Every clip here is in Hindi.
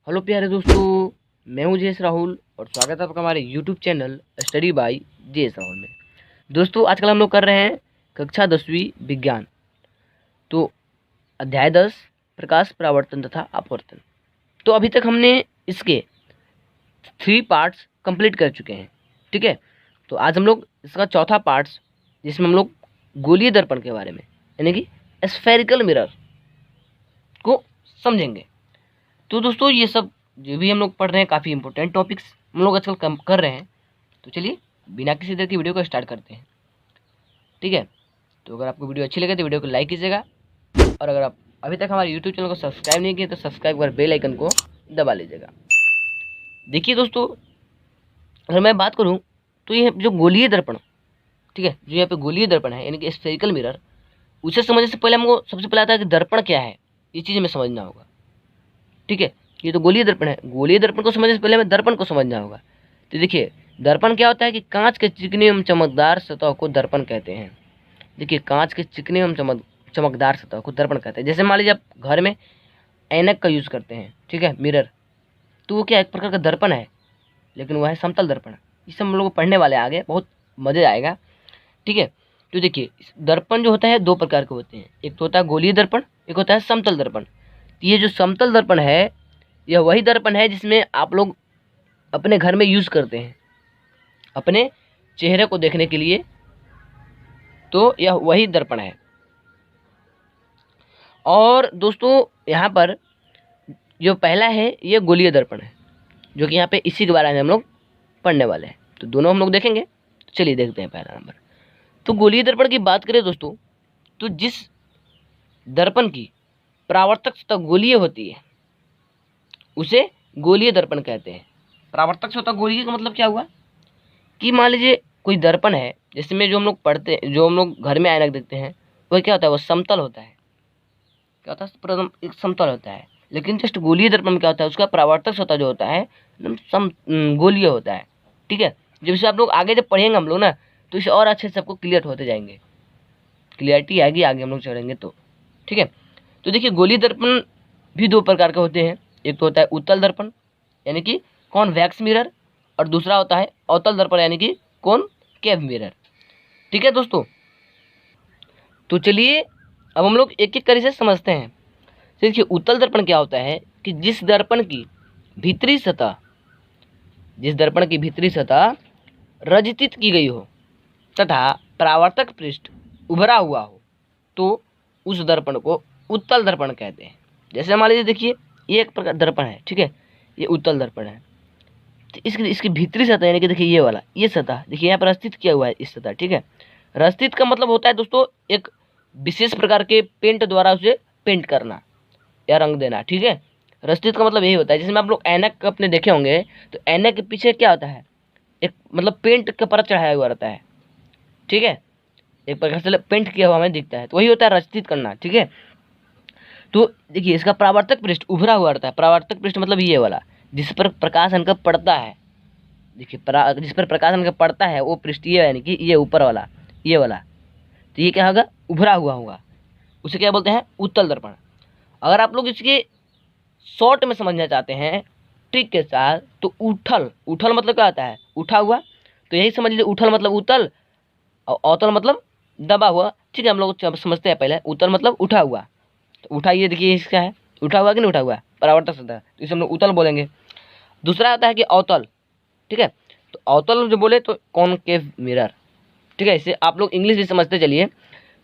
हेलो प्यारे दोस्तों, मैं हूं जेएस राहुल और स्वागत है आपका हमारे YouTube channel study bye JS Rahul में। दोस्तों, आजकल हम लोग कर रहे हैं कक्षा 10वीं विज्ञान। तो अध्याय 10 प्रकाश परावर्तन तथा अपवर्तन। तो अभी तक हमने इसके 3 पार्ट्स कंप्लीट कर चुके हैं। ठीक है, तो आज हम लोग इसका चौथा पार्ट्स, जिसमें हम लोग गोलीय दर्पण के बारे में यानी कि स्फेरिकल मिरर को समझेंगे। तो दोस्तों, ये सब जो भी हम लोग पढ़ रहे हैं काफ़ी इंपॉर्टेंट टॉपिक्स हम लोग आजकल कर रहे हैं। तो चलिए बिना किसी देर की वीडियो को स्टार्ट करते हैं। ठीक है, तो अगर आपको वीडियो अच्छी लगे तो वीडियो को लाइक कीजिएगा, और अगर आप अभी तक हमारे यूट्यूब चैनल को सब्सक्राइब नहीं किए तो सब्सक्राइब कर बेल आइकन को दबा लीजिएगा। देखिए दोस्तों, अगर मैं बात करूँ तो ये जो गोलीय दर्पण, ठीक है, जो यहाँ पे गोलीय दर्पण है यानी कि स्फेरिकल मिरर, उसे समझने से पहले हमको सबसे पहले आता है कि दर्पण क्या है। ये चीज़ हमें समझना होगा। ठीक है, ये तो गोलीय दर्पण है। गोलीय दर्पण को समझने से पहले हमें दर्पण को समझना होगा। तो देखिए, दर्पण क्या होता है कि कांच के चिकनी एवं चमकदार सतह को दर्पण कहते हैं। देखिए, कांच के चिकनी एवं चमकदार सतह को दर्पण कहते हैं। जैसे मान लीजिए आप घर में ऐनक का यूज़ करते हैं, ठीक है, मिरर, तो वो क्या एक प्रकार का दर्पण है, लेकिन वह है समतल दर्पण। इस सब हम लोग पढ़ने वाले आगे, बहुत मज़े आएगा। ठीक है, तो देखिए, दर्पण जो होता है 2 प्रकार के होते हैं। एक तो होता है गोलीय दर्पण, एक होता है समतल दर्पण। तो ये जो समतल दर्पण है, यह वही दर्पण है जिसमें आप लोग अपने घर में यूज़ करते हैं अपने चेहरे को देखने के लिए। तो यह वही दर्पण है। और दोस्तों, यहाँ पर जो पहला है ये गोलीय दर्पण है, जो कि यहाँ पे इसी के बारे में हम लोग पढ़ने वाले हैं। तो दोनों हम लोग देखेंगे। तो चलिए देखते हैं पहला नंबर। तो गोलीय दर्पण की बात करें दोस्तों, तो जिस दर्पण की परावर्तक सतह गोलीय होती है उसे गोलीय दर्पण कहते हैं। परावर्तक सतह गोलीय का मतलब क्या हुआ कि मान लीजिए कोई दर्पण है, जिसमें जो हम लोग पढ़ते हैं, जो हम लोग घर में ऐनक देखते हैं, वह क्या होता है, वो समतल होता है। क्या होता है, प्रथम एक समतल होता है। लेकिन जस्ट गोलीय दर्पण में क्या होता है, उसका परावर्तक सतह जो होता है एकदम गोलीय होता है। ठीक है, जब इसे आप लोग आगे जब पढ़ेंगे हम लोग ना, तो इसे और अच्छे से आपको क्लियर होते जाएंगे, क्लियरिटी आएगी आगे हम लोग चढ़ेंगे तो। ठीक है, तो देखिए, गोलीय दर्पण भी 2 प्रकार के होते हैं। एक तो होता है उत्तल दर्पण यानी कि कॉन्वेक्स मिरर, और दूसरा होता है अवतल दर्पण यानी कि कॉनकेव मिरर। ठीक है दोस्तों, तो चलिए अब हम लोग एक एक कर इसे समझते हैं। तो देखिए, उत्तल दर्पण क्या होता है कि जिस दर्पण की भीतरी सतह रजितित की गई हो तथा परावर्तक पृष्ठ उभरा हुआ हो, तो उस दर्पण को उत्तल दर्पण कहते हैं। जैसे मान लीजिए, देखिए, ये एक प्रकार दर्पण है, ठीक है, ये उत्तल दर्पण है। तो इसकी भीतरी सतह यानी कि देखिए ये वाला, ये सतह देखिए यहाँ पर स्थित किया हुआ है, इस सतह। ठीक है, रस्तित का मतलब होता है दोस्तों एक विशेष प्रकार के पेंट द्वारा उसे पेंट करना या रंग देना। ठीक है, रस्तित का मतलब यही होता है। जिसमें आप लोग ऐनक अपने देखे होंगे, तो ऐनक के पीछे क्या होता है, एक मतलब पेंट का परत चढ़ाया हुआ रहता है। ठीक है, एक प्रकार से पेंट किया हुआ हमें दिखता है, तो वही होता है रस्तित करना। ठीक है, तो देखिए, इसका परावर्तक पृष्ठ उभरा हुआ रहता है। परावर्तक पृष्ठ मतलब ये वाला जिस पर प्रकाश हल्का पड़ता है। देखिए, जिस पर प्रकाश हल्का पड़ता है वो पृष्ठीय यानी कि ये ऊपर वाला, ये वाला, तो ये क्या होगा, उभरा हुआ होगा। उसे क्या बोलते हैं, उत्तल दर्पण। अगर आप लोग इसके शॉर्ट में समझना चाहते हैं ट्रिक के साथ, तो उठल मतलब क्या होता है, उठा हुआ। तो यही समझ लीजिए, उठल मतलब उत्तल और अवतल मतलब दबा हुआ। ठीक है, हम लोग समझते हैं पहले। उत्तल मतलब उठा हुआ, तो उठा, ये देखिए इसका है, उठा हुआ कि नहीं उठा हुआ, परावर्तक सतह, तो इसे हम लोग उत्तल बोलेंगे। दूसरा आता है कि अवतल। ठीक है, तो अवतल जो बोले तो कॉनकेव मिरर। ठीक है, इसे आप लोग इंग्लिश भी समझते चलिए।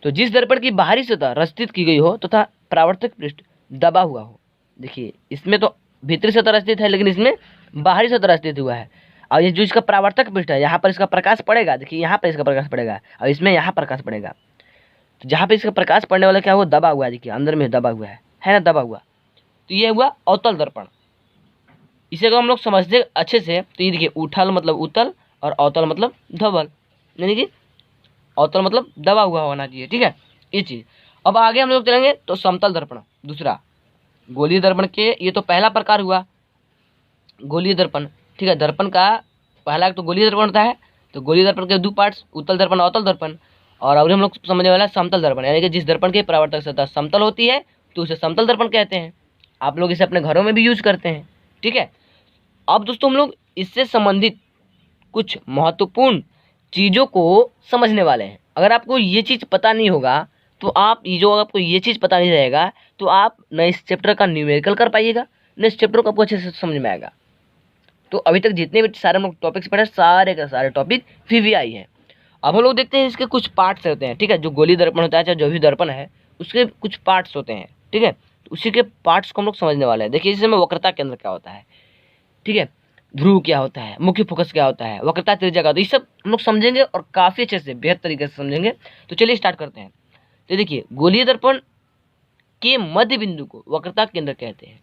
तो जिस दर्पण की बाहरी सतह रस्तित की गई हो तथा परावर्तक पृष्ठ दबा हुआ हो। देखिए, इसमें तो भीतरी सतह रस्तित है, लेकिन इसमें बाहरी सतह रस्तित हुआ है। और ये जो इसका परावर्तक पृष्ठ है, यहाँ पर इसका प्रकाश पड़ेगा। देखिए, यहाँ पर इसका प्रकाश पड़ेगा और इसमें यहाँ प्रकाश पड़ेगा। तो जहाँ पे इसका प्रकाश पड़ने वाला क्या हुआ, दबा हुआ है। देखिए, अंदर में दबा हुआ है ना, दबा हुआ। तो ये हुआ अवतल दर्पण। इसे अगर हम लोग समझते अच्छे से, तो ये देखिए, उठल मतलब उत्तल और अवतल मतलब धवल, यानी कि अवतल मतलब दबा हुआ होना चाहिए। ठीक है, ये चीज़। अब आगे हम लोग चलेंगे तो समतल दर्पण, दूसरा गोलीय दर्पण के, ये तो पहला प्रकार हुआ गोलीय दर्पण। ठीक है, दर्पण का पहला तो गोलीय दर्पण होता है। तो गोलीय दर्पण के 2 पार्ट्स, उत्तल दर्पण अवतल दर्पण। और अभी हम लोग समझने वाला समतल दर्पण, यानी कि जिस दर्पण की परावर्तक सतह समतल होती है तो उसे समतल दर्पण कहते हैं। आप लोग इसे अपने घरों में भी यूज करते हैं। ठीक है। अब दोस्तों हम लोग इससे संबंधित कुछ महत्वपूर्ण चीज़ों को समझने वाले हैं। अगर आपको ये चीज़ पता नहीं होगा तो आपको ये चीज़ पता नहीं रहेगा तो आप न इस चैप्टर का न्यूमेरिकल कर पाइएगा, न इस चैप्टर को आपको अच्छे से समझ में आएगा। तो अभी तक जितने भी सारे हम लोग टॉपिक्स पढ़े सारे के सारे टॉपिक VVI हैं। अब हम लोग देखते हैं इसके कुछ पार्ट्स होते हैं, ठीक है। जो गोलीय दर्पण होता है चाहे जो भी दर्पण है उसके कुछ पार्ट्स होते हैं, ठीक है। तो उसी के पार्ट्स को हम लोग समझने वाले हैं। देखिए इसमें वक्रता केंद्र क्या होता है, ठीक है, ध्रुव क्या होता है, मुख्य फोकस क्या होता है, वक्रता त्रिज्या क्या होता है, ये सब हम लोग समझेंगे और काफ़ी अच्छे से बेहतर तरीके से समझेंगे। तो चलिए स्टार्ट करते हैं। तो देखिए गोलीय दर्पण के मध्य बिंदु को वक्रता केंद्र कहते हैं।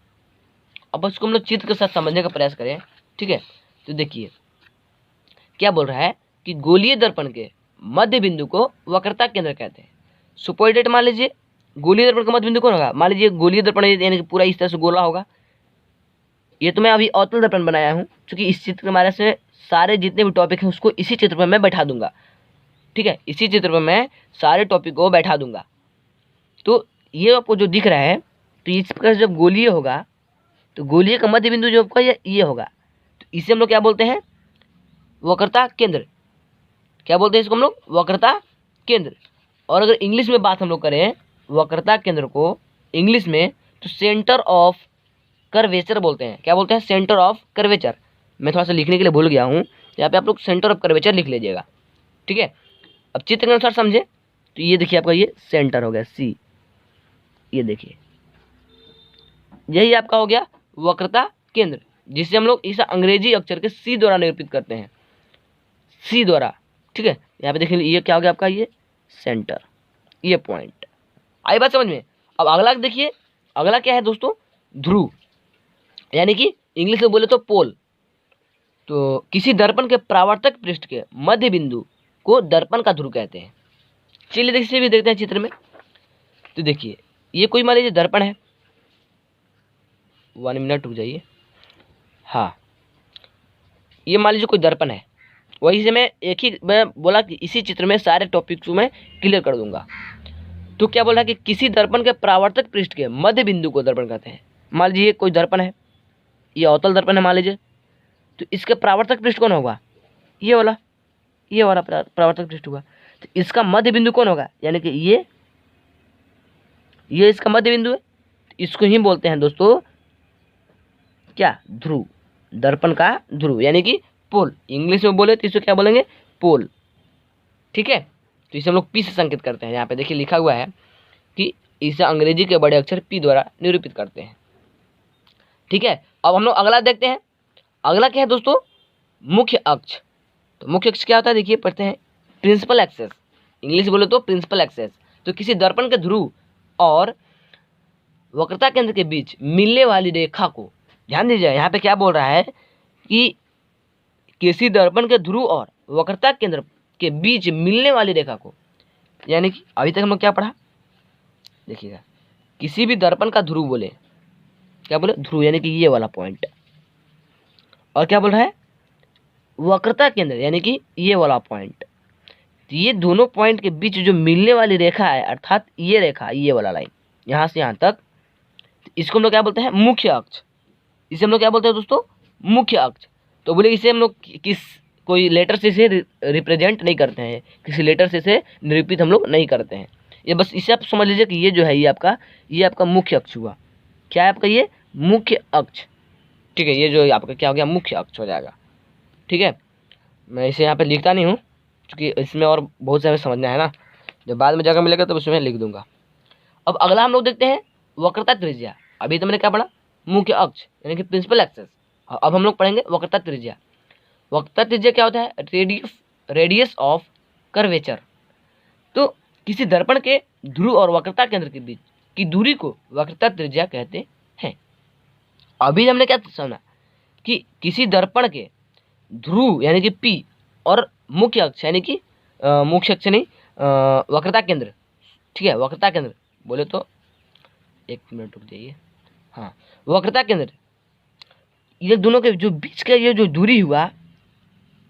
अब उसको हम लोग चित्र के साथ समझने का प्रयास करें, ठीक है। तो देखिए क्या बोल रहा है कि गोलीय दर्पण के मध्य बिंदु को वक्रता केंद्र कहते हैं। सुपरडेट मान लीजिए गोलीय दर्पण का मध्य बिंदु कौन होगा, मान लीजिए गोलीय दर्पण यानी कि पूरा इस तरह से गोला होगा। ये तो मैं अभी अवतल दर्पण बनाया हूँ, क्योंकि इस चित्र के माध्यम से सारे जितने भी टॉपिक हैं उसको इसी चित्र पर मैं बैठा दूंगा, ठीक है। इसी चित्र पर मैं सारे टॉपिक को बैठा दूंगा। तो ये आपको जो दिख रहा है, तो इस प्रकार जब गोलीय होगा तो गोलीय का मध्य बिंदु जो आपका ये होगा, तो इसे हम लोग क्या बोलते हैं, वक्रता केंद्र। क्या बोलते हैं इसको हम लोग, वक्रता केंद्र। और अगर इंग्लिश में बात हम लोग करें वक्रता केंद्र को इंग्लिश में, तो सेंटर ऑफ कर्वेचर बोलते हैं। क्या बोलते हैं, सेंटर ऑफ कर्वेचर। मैं थोड़ा सा लिखने के लिए भूल गया हूँ, यहाँ पे आप लोग सेंटर ऑफ कर्वेचर लिख लीजिएगा, ठीक है। अब चित्र के अनुसार समझे तो ये देखिए आपका ये सेंटर हो गया C, ये देखिए यही आपका हो गया वक्रता केंद्र, जिसे हम लोग इस अंग्रेजी अक्षर के C द्वारा निरूपित करते हैं, C द्वारा, ठीक है। यहाँ पे देखिए ये क्या हो गया आपका, ये सेंटर, ये पॉइंट। आई बात समझ में। अब अगला देखिए, अगला क्या है दोस्तों, ध्रुव, यानी कि इंग्लिश में बोले तो पोल। तो किसी दर्पण के परावर्तक पृष्ठ के मध्य बिंदु को दर्पण का ध्रुव कहते हैं। चलिए देखिए भी देखते हैं चित्र में। तो देखिए ये कोई मान लीजिए दर्पण है, 1 मिनट रुक जाइए। हाँ ये मान लीजिए कोई दर्पण है, वही से मैं मैं बोला कि इसी चित्र में सारे टॉपिक्स को मैं क्लियर कर दूंगा। तो क्या बोला कि किसी दर्पण के परावर्तक पृष्ठ के मध्य बिंदु को दर्पण कहते हैं। मान लीजिए कोई दर्पण है, ये अवतल दर्पण है मान लीजिए, तो इसके परावर्तक पृष्ठ कौन होगा, ये वाला परावर्तक पृष्ठ होगा। तो इसका मध्य बिंदु कौन होगा, यानी कि ये इसका मध्य बिंदु है। तो इसको ही बोलते हैं दोस्तों क्या, ध्रुव, दर्पण का ध्रुव, यानी कि पोल। इंग्लिश में बोले तो इसको क्या बोलेंगे, पोल, ठीक है। तो इसे हम लोग P से संकेत करते हैं। यहाँ पे देखिए लिखा हुआ है कि इसे अंग्रेजी के बड़े अक्षर P द्वारा निरूपित करते हैं, ठीक है। अब हम लोग अगला देखते हैं। अगला क्या है दोस्तों, मुख्य अक्ष। तो मुख्य अक्ष क्या होता है, देखिए पढ़ते हैं, प्रिंसिपल एक्सेस, इंग्लिश बोले तो प्रिंसिपल एक्सेस। तो किसी दर्पण के ध्रुव और वक्रता केंद्र के बीच मिलने वाली रेखा को, ध्यान दीजिए यहाँ पे क्या बोल रहा है कि किसी दर्पण के ध्रुव और वक्रता केंद्र के बीच मिलने वाली रेखा को, यानी कि अभी तक हम लोग क्या पढ़ा, देखिएगा किसी भी दर्पण का ध्रुव बोले, क्या बोले, ध्रुव, यानी कि ये वाला पॉइंट। और क्या बोल रहा है, वक्रता केंद्र, यानी कि ये वाला पॉइंट। तो ये दोनों पॉइंट के बीच जो मिलने वाली रेखा है, अर्थात ये रेखा, ये वाला लाइन यहाँ से यहाँ तक, इसको हम लोग क्या बोलते हैं, मुख्य अक्ष। इसे हम लोग क्या बोलते हैं दोस्तों, मुख्य अक्ष। तो बोले इसे हम लोग कोई लेटर से इसे रिप्रेजेंट नहीं करते हैं, किसी लेटर से इसे निरूपित हम लोग नहीं करते हैं। ये बस इसे आप समझ लीजिए कि ये जो है ये आपका मुख्य अक्ष हुआ। क्या है आपका ये मुख्य अक्ष, ठीक है। ये जो आपका क्या हो गया, मुख्य अक्ष हो जाएगा, ठीक है। मैं इसे यहाँ पे लिखता नहीं हूँ क्योंकि इसमें और बहुत सारे समझना है ना, जब बाद में जगह मिलेगा तब उसमें लिख दूंगा। अब अगला हम लोग देखते हैं वक्रता त्रिज्या। अभी तो मैंने क्या पढ़ा, मुख्य अक्ष यानी कि प्रिंसिपल एक्सेस। अब हम लोग पढ़ेंगे वक्रता त्रिज्या। वक्रता त्रिज्या क्या होता है, रेडियस ऑफ कर्वेचर। तो किसी दर्पण के ध्रुव और वक्रता केंद्र के बीच की दूरी को वक्रता त्रिज्या कहते हैं। अभी हमने क्या समझा कि किसी दर्पण के ध्रुव यानी कि P और मुख्य अक्ष यानी कि मुख्य अक्ष नहीं, वक्रता केंद्र, ठीक है। वक्रता केंद्र बोले तो 1 मिनट रुक जाइए। हाँ वक्रता केंद्र, ये दोनों के जो बीच का ये जो दूरी हुआ,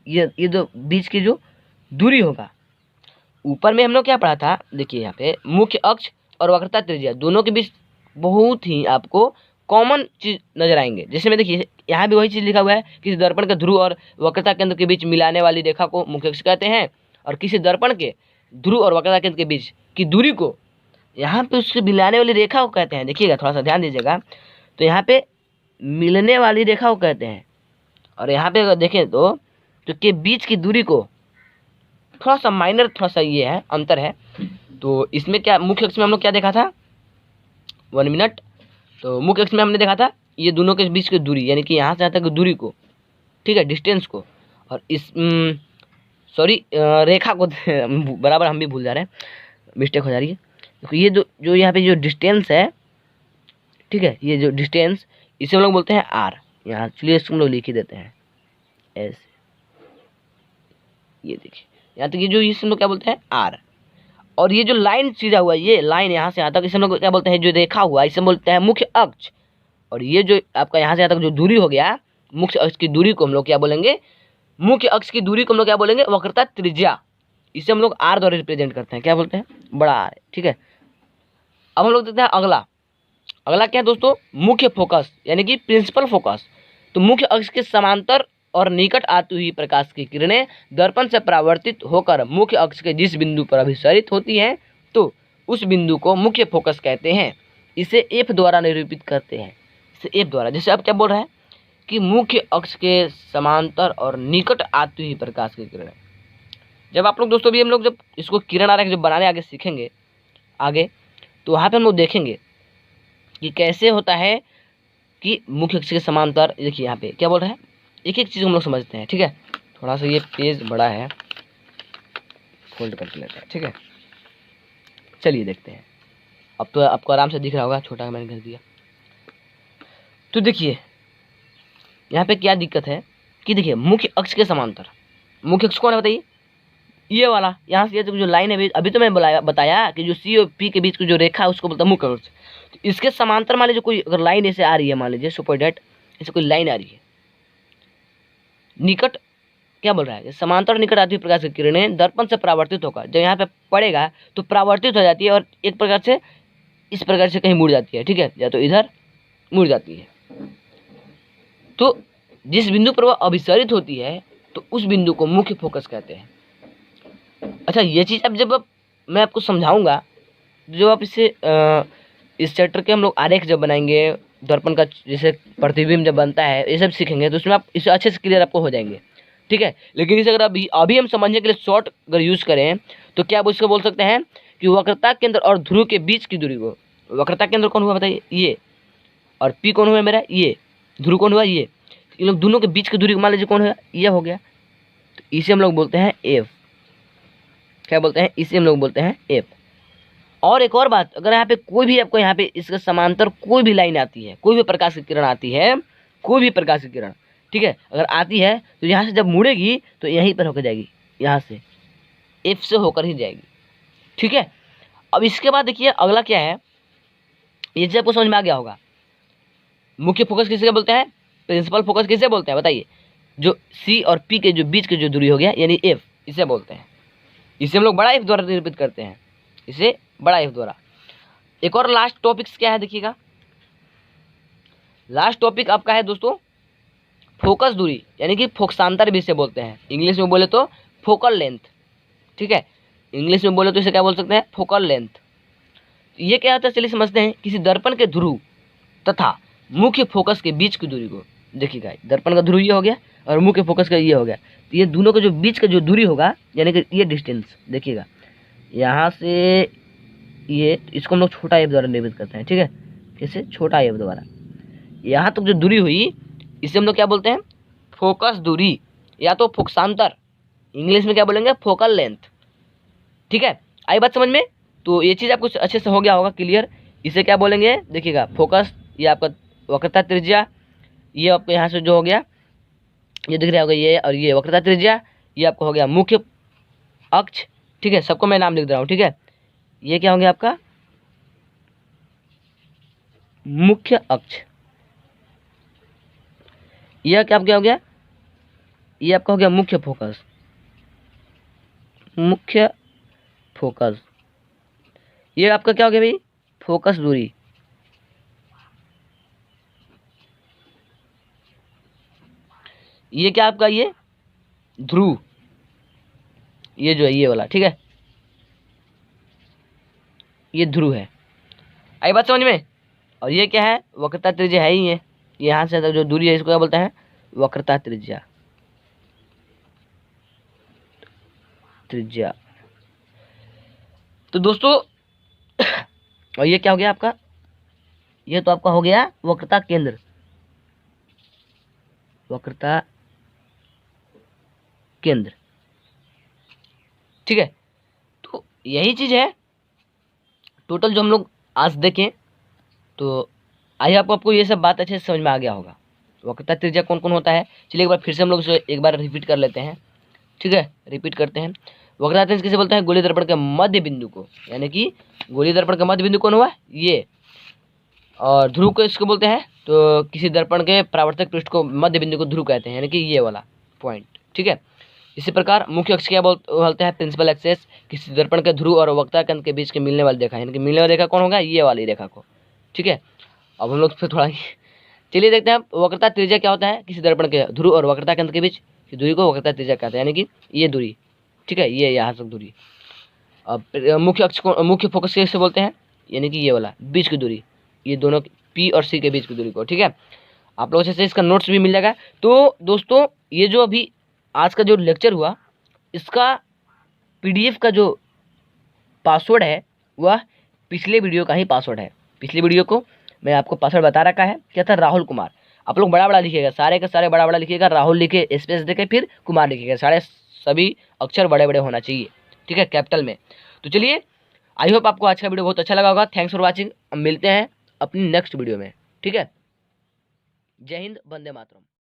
ये जो बीच की जो दूरी होगा, ऊपर में हम लोग क्या पढ़ा था, देखिए यहाँ पे मुख्य अक्ष और वक्रता त्रिज्या दोनों के बीच बहुत ही आपको कॉमन चीज नजर आएंगे। जैसे में देखिए यहाँ भी वही चीज लिखा हुआ है, किसी दर्पण के ध्रुव और वक्रता केंद्र के बीच मिलाने वाली रेखा को मुख्य अक्ष कहते हैं, और किसी दर्पण के ध्रुव और वक्रता केंद्र के बीच की दूरी को यहाँ पे उसके मिलाने वाली रेखा को कहते हैं। देखिएगा थोड़ा सा ध्यान दीजिएगा, तो यहाँ पे मिलने वाली रेखा को कहते हैं, और यहाँ पे अगर देखें तो के बीच की दूरी को थोड़ा सा माइनर थोड़ा सा ये है अंतर है। तो इसमें क्या मुख्य अक्ष में हम लोग क्या देखा था, 1 मिनट, तो मुख्य अक्ष में हमने देखा था ये दोनों के बीच की दूरी, यानी कि यहाँ से यहाँ तक दूरी को, ठीक है, डिस्टेंस को, और इस सॉरी रेखा को बराबर हम भी भूल जा रहे हैं, मिस्टेक हो जा रही है। तो ये जो यहाँ पे जो डिस्टेंस है, ठीक है, ये जो डिस्टेंस इसे हम लोग बोलते हैं आर। यहाँ चलिए इसको हम लोग लिख ही देते हैं ऐसे, ये देखिए यहाँ तक ये जो इसे हम लोग क्या बोलते हैं आर। और ये जो लाइन सीधा हुआ, ये लाइन यहाँ से यहाँ तक इसे हम लोग क्या बोलते हैं, जो रेखा हुआ इसे बोलते हैं मुख्य अक्ष। और ये जो आपका यहाँ से यहाँ तक जो दूरी हो गया, मुख्य अक्ष की दूरी को हम लोग क्या बोलेंगे, मुख्य अक्ष की दूरी को हम लोग क्या बोलेंगे, वक्रता त्रिज्या। इसे हम लोग आर द्वारा रिप्रेजेंट करते हैं, क्या बोलते हैं, बड़ा आर, ठीक है। अब हम लोग देखते हैं अगला। अगला क्या है दोस्तों, मुख्य फोकस यानी कि प्रिंसिपल फोकस। तो मुख्य अक्ष के समांतर और निकट आती हुई प्रकाश की किरणें दर्पण से परावर्तित होकर मुख्य अक्ष के जिस बिंदु पर अभिसरित होती हैं, तो उस बिंदु को मुख्य फोकस कहते हैं। इसे एफ द्वारा निरूपित करते हैं, इसे एफ द्वारा। जैसे आप क्या बोल रहे हैं कि मुख्य अक्ष के समांतर और निकट आती हुई प्रकाश की किरणें। जब आप लोग दोस्तों भी हम लोग जब इसको किरण आरेख जब बनाने आगे सीखेंगे आगे, तो वहाँ पे हम लोग देखेंगे कि कैसे होता है कि मुख्य अक्ष के समांतर। देखिए यहाँ पे क्या बोल रहे हैं, एक एक चीज़ हम लोग समझते हैं, ठीक है। थोड़ा सा ये पेज बड़ा है, फोल्ड करके लेते हैं, ठीक है। चलिए देखते हैं, अब तो आपको आराम से दिख रहा होगा, छोटा मैंने कर दिया। तो देखिए यहाँ पे क्या दिक्कत है कि देखिए मुख्य अक्ष के समांतर, मुख्य अक्ष कौन है बताइए, ये वाला, यहाँ से ये जो लाइन है, अभी तो मैंने बताया कि जो सी और पी के बीच की जो रेखा है उसको बोलता है मुख्य अक्ष। तो इसके समांतर मान लीजिए कोई अगर लाइन ऐसे आ रही है, मान लीजिए सुपर डेट ऐसे कोई लाइन आ रही है, निकट क्या बोल रहा है, समांतर निकट आती हुई प्रकाश की किरणें दर्पण से परावर्तित होकर जब यहाँ पे पड़ेगा तो परावर्तित हो जाती है, और एक प्रकार से इस प्रकार से कहीं मुड़ जाती है, ठीक है, या तो इधर मुड़ जाती है। तो जिस बिंदु पर वह अभिसरित होती है तो उस बिंदु को मुख्य फोकस कहते हैं। अच्छा ये चीज़ अब जब मैं आपको समझाऊंगा, जो आप इसे इस चैप्टर के हम लोग आरेख जब बनाएंगे, दर्पण का जैसे प्रतिबिंब जब बनता है, ये सब सीखेंगे, तो उसमें आप इसे अच्छे से क्लियर आपको हो जाएंगे, ठीक है। लेकिन इसे अगर अभी हम समझने के लिए शॉर्ट अगर यूज़ करें तो क्या आप उसको बोल सकते हैं कि वक्रता केंद्र और ध्रुव के बीच की दूरी को, वक्रता केंद्र कौन हुआ बताइए, ये, और पी कौन हुआ मेरा, ये, ध्रुव कौन हुआ, ये, इन लोग दोनों के बीच की दूरी को मान लीजिए कौन हुआ, ये हो गया, तो इसे हम लोग बोलते हैं एफ। क्या बोलते हैं, इसे हम लोग बोलते हैं एफ। और एक और बात, अगर यहाँ पे कोई भी आपको यहाँ पे इसके समांतर कोई भी लाइन आती है, कोई भी प्रकाश की किरण आती है, कोई भी प्रकाश की किरण, ठीक है, अगर आती है तो यहाँ से जब मुड़ेगी तो यहीं पर होकर जाएगी, यहाँ से एफ से होकर ही जाएगी, ठीक है। अब इसके बाद देखिए अगला क्या है, ये चीज आपको समझ में आ गया होगा। मुख्य फोकस किसे बोलते हैं, प्रिंसिपल फोकस किसे बोलते हैं बताइए, जो सी और पी के जो बीच के जो दूरी हो गया यानी एफ, इसे बोलते हैं। इसे हम लोग बड़ा एफ द्वारा निरूपित करते हैं, इसे बड़ा एफ द्वारा। एक और लास्ट टॉपिक्स क्या है देखिएगा, लास्ट टॉपिक आपका है दोस्तों फोकस दूरी, यानी कि फोकसांतर भी इसे बोलते हैं। इंग्लिश में बोले तो फोकल लेंथ, ठीक है, इंग्लिश में बोले तो इसे क्या बोल सकते हैं, फोकल लेंथ। ये क्या होता है चलिए समझते हैं। किसी दर्पण के ध्रुव तथा मुख्य फोकस के बीच की दूरी को, देखिएगा दर्पण का ध्रुव ये हो गया और मुख्य फोकस का ये हो गया, तो ये दोनों के जो बीच का जो दूरी होगा यानी कि ये डिस्टेंस, देखिएगा यहाँ से ये, इसको हम लोग छोटा एफ द्वारा निरूपित करते हैं, ठीक है, कैसे, छोटा एफ द्वारा। यहाँ तक जो दूरी हुई इसे हम लोग क्या बोलते हैं, फोकस दूरी या तो फोकसांतर, इंग्लिश में क्या बोलेंगे, फोकल लेंथ, ठीक है। आई बात समझ में, तो ये चीज़ आपको अच्छे से हो गया होगा क्लियर। इसे क्या बोलेंगे देखिएगा, फोकस, ये आपका वक्रता त्रिज्या, ये आपको यहाँ से जो हो गया ये दिख रहा होगा ये, और ये वक्रता त्रिज्या, ये आपको हो गया मुख्य अक्ष, ठीक है, सबको मैं नाम लिख दे रहा हूँ, ठीक है। ये क्या हो गया आपका मुख्य अक्ष, यह क्या हो गया, ये आपका हो गया मुख्य फोकस, मुख्य फोकस, ये आपका क्या हो गया भाई, फोकस दूरी, ये क्या आपका, ये ध्रुव, ये जो है ये वाला, ठीक है, ये ध्रुव है। आई बात समझ में। और ये क्या है, वक्रता त्रिज्या है ही ये यहाँ से जो दूरी है इसको क्या बोलते हैं, वक्रता त्रिज्या। त्रिज्या। तो दोस्तों और ये क्या हो गया आपका, ये तो आपका हो गया वक्रता केंद्र, वक्रता केंद्र, ठीक है। तो यही चीज है टोटल जो हम लोग आज देखें। तो आई होप आपको ये सब बात अच्छे से समझ में आ गया होगा। वक्रता त्रिज्या कौन कौन होता है, चलिए एक बार फिर से हम लोग इसे एक बार रिपीट कर लेते हैं, ठीक है, रिपीट करते हैं। वक्रता त्रिज्या किसे बोलते हैं, गोलीय दर्पण के मध्य बिंदु को, यानी कि गोलीय दर्पण का मध्य बिंदु कौन हुआ, ये। और ध्रुव को इसको बोलते हैं, तो किसी दर्पण के परावर्तक पृष्ठ को मध्य बिंदु को ध्रुव कहते हैं, यानी कि ये वाला पॉइंट, ठीक है। इसी प्रकार मुख्य अक्ष क्या बोलते हैं, प्रिंसिपल एक्सेस, किसी दर्पण के ध्रुव और वक्रता केंद्र के बीच के मिलने वाली रेखा, यानी कि मिलने वाली रेखा कौन होगा, ये वाली रेखा को, ठीक है। अब हम लोग फिर थोड़ा चलिए देखते हैं वक्रता त्रिज्या क्या होता है, किसी दर्पण के ध्रुव और वक्रता केंद्र के बीच की दूरी को वक्रता त्रिज्या कहते हैं, यानी कि ये दूरी, ठीक है, ये यहाँ तक दूरी। अब मुख्य अक्ष को, मुख्य फोकस कैसे बोलते हैं, यानी कि ये वाला बीच की दूरी, ये दोनों पी और सी के बीच की दूरी को, ठीक है। आप लोगों से इसका नोट्स भी मिल जाएगा। तो दोस्तों ये जो अभी आज का जो लेक्चर हुआ, इसका पीडीएफ का जो पासवर्ड है वह पिछले वीडियो का ही पासवर्ड है। पिछले वीडियो को मैं आपको पासवर्ड बता रखा है, क्या था, राहुल कुमार। आप लोग बड़ा बड़ा लिखिएगा, सारे के सारे बड़ा बड़ा लिखिएगा, राहुल लिखे स्पेस देके फिर कुमार लिखिएगा, सारे सभी अक्षर बड़े बड़े होना चाहिए, ठीक है, कैपिटल में। तो चलिए आई होप आपको आज का वीडियो बहुत अच्छा लगा होगा। Thanks for watching. अब मिलते हैं अपनी नेक्स्ट वीडियो में, ठीक है। जय हिंद, वंदे मातरम।